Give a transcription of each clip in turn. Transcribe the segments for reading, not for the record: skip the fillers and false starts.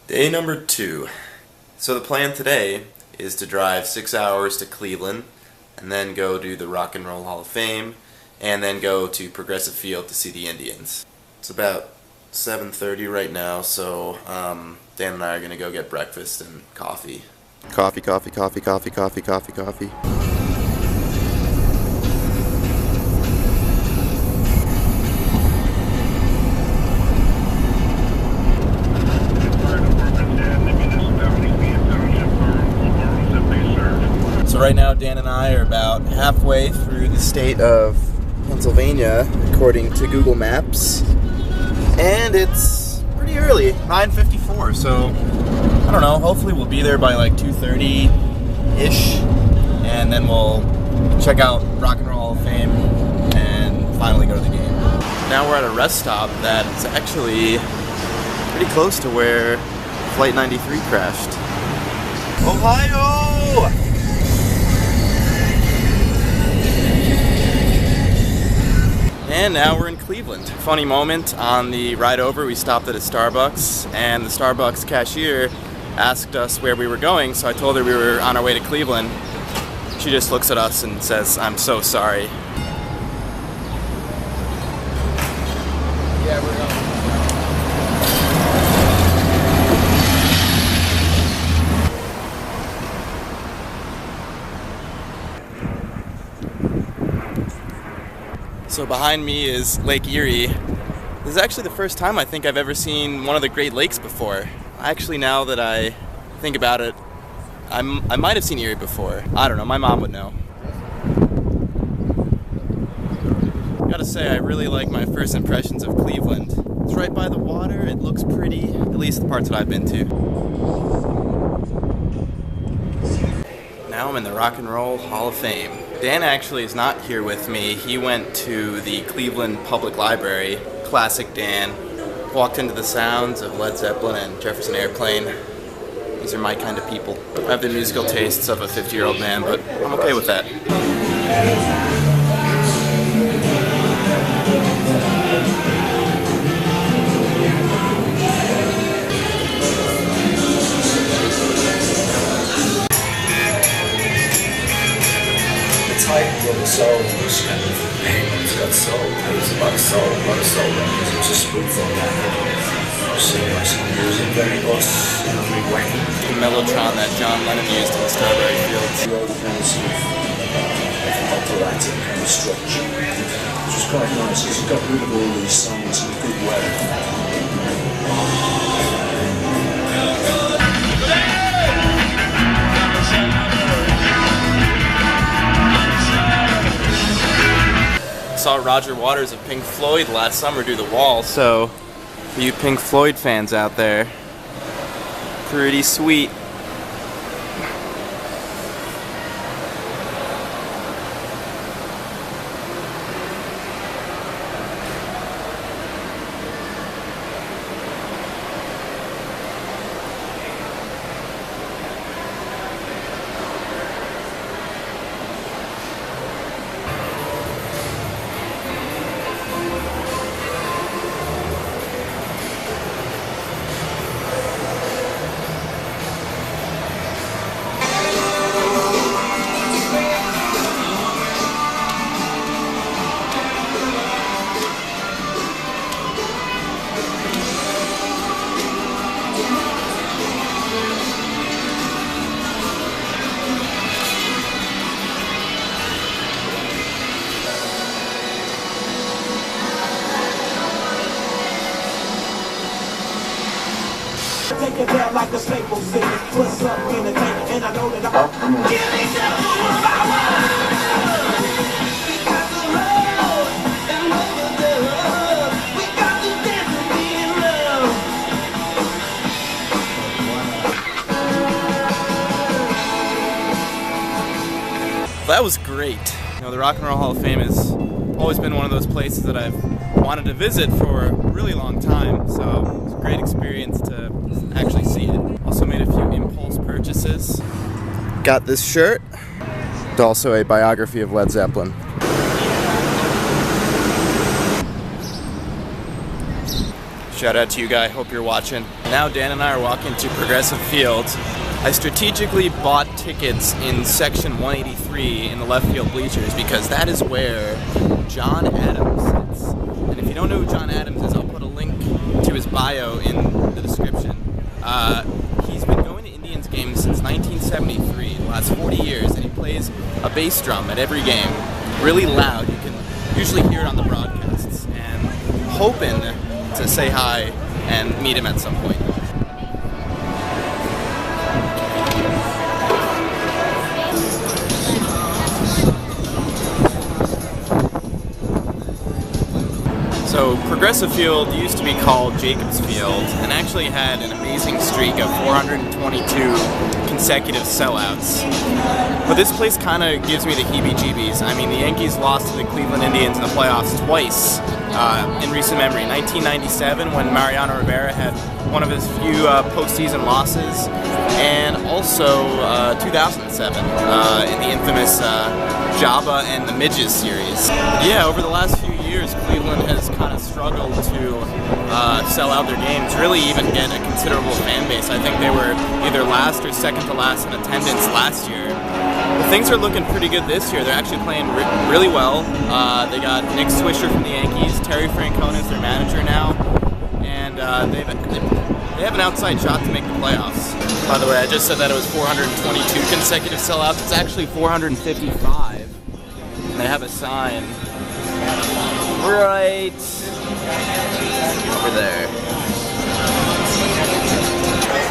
Day number 2. So the plan today is to drive 6 hours to Cleveland and then go to the Rock and Roll Hall of Fame and then go to Progressive Field to see the Indians. It's about 7:30 right now, so Dan and I are going to go get breakfast and coffee. Coffee. So right now Dan and I are about halfway through the state of Pennsylvania according to Google Maps, and it's pretty early, 9:54, so I don't know, hopefully we'll be there by like 2:30-ish, and then we'll check out Rock and Roll Hall of Fame and finally go to the game. Now we're at a rest stop that's actually pretty close to where Flight 93 crashed. Ohio! And now we're in Cleveland. Funny moment, on the ride over we stopped at a Starbucks, and the Starbucks cashier asked us where we were going, so I told her we were on our way to Cleveland. She just looks at us and says, "I'm so sorry." Yeah, we're going. So behind me is Lake Erie. This is actually the first time I think I've ever seen one of the Great Lakes before. Actually, now that I think about it, I might have seen Erie before. I don't know, my mom would know. Gotta say, I really like my first impressions of Cleveland. It's right by the water, it looks pretty, at least the parts that I've been to. Now I'm in the Rock and Roll Hall of Fame. Dan actually is not here with me. He went to the Cleveland Public Library. Classic Dan. Walked into the sounds of Led Zeppelin and Jefferson Airplane. These are my kind of people. I have the musical tastes of a 50-year-old man, but I'm okay with that. Of the soul was kind of it's got soul. It's a lot of soul records. It's a spoonful of that. So some music, very us, very wacky. The mellotron that John Lennon used in Strawberry Fields. The old kind of sort of operatic kind of structure, which was quite nice. It's got rid of all these songs in good weather. Saw Roger Waters of Pink Floyd last summer do The Wall, so for you Pink Floyd fans out there, pretty sweet. Take it down like a staple city. What's up in the tank? And I know that I'm give me some power. We got the road and over the road. We got to dance and be in love. That was great. You know, the Rock and Roll Hall of Fame has always been one of those places that I've wanted to visit for a really long time, so it's a great experience to actually see it. Also made a few impulse purchases. Got this shirt, and also a biography of Led Zeppelin. Shout out to you, guy. Hope you're watching. Now Dan and I are walking to Progressive Field. I strategically bought tickets in section 183 in the left field bleachers because that is where John Adams sits. And if you don't know who John Adams is, I'll put a link to his bio in the description. He's been going to Indians games since 1973, the last 40 years, and he plays a bass drum at every game, really loud. You can usually hear it on the broadcasts, and hoping to say hi and meet him at some point. So Progressive Field used to be called Jacobs Field and actually had an amazing streak of 422 consecutive sellouts. But this place kind of gives me the heebie-jeebies. I mean, the Yankees lost to the Cleveland Indians in the playoffs twice in recent memory. 1997 when Mariano Rivera had one of his few postseason losses, and also 2007 in the infamous Jabba and the Midges series. Yeah, over the last few years, Cleveland has kind of struggled to sell out their games, really even get a considerable fan base. I think they were either last or second to last in attendance last year. But things are looking pretty good this year. They're actually playing really well. They got Nick Swisher from the Yankees, Terry Francona is their manager now, and they have an outside shot to make the playoffs. By the way, I just said that it was 422 consecutive sellouts. It's actually 455. And they have a sign right over there.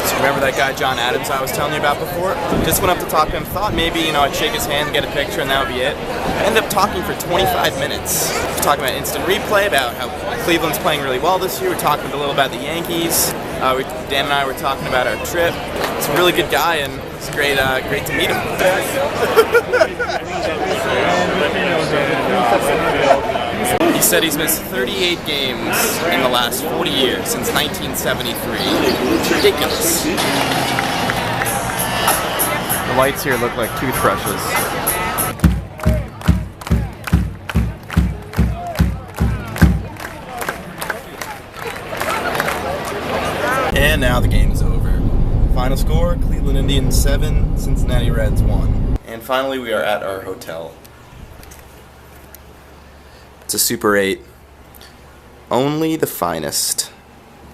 So remember that guy John Adams I was telling you about before? Just went up to talk to him, thought maybe, I'd shake his hand, get a picture, and that would be it. I ended up talking for 25 minutes. We're talking about instant replay, about how Cleveland's playing really well this year. We're talking a little about the Yankees. Dan and I were talking about our trip. He's a really good guy, and it's great to meet him. He said he's missed 38 games in the last 40 years, since 1973. It's ridiculous. The lights here look like toothbrushes. And now the game is over. Final score, Cleveland Indians 7, Cincinnati Reds 1. And finally we are at our hotel. It's a Super 8. Only the finest.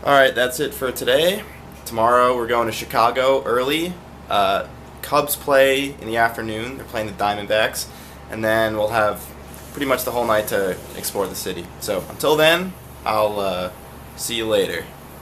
Alright, that's it for today. Tomorrow we're going to Chicago early. Cubs play in the afternoon. They're playing the Diamondbacks. And then we'll have pretty much the whole night to explore the city. So until then, I'll see you later.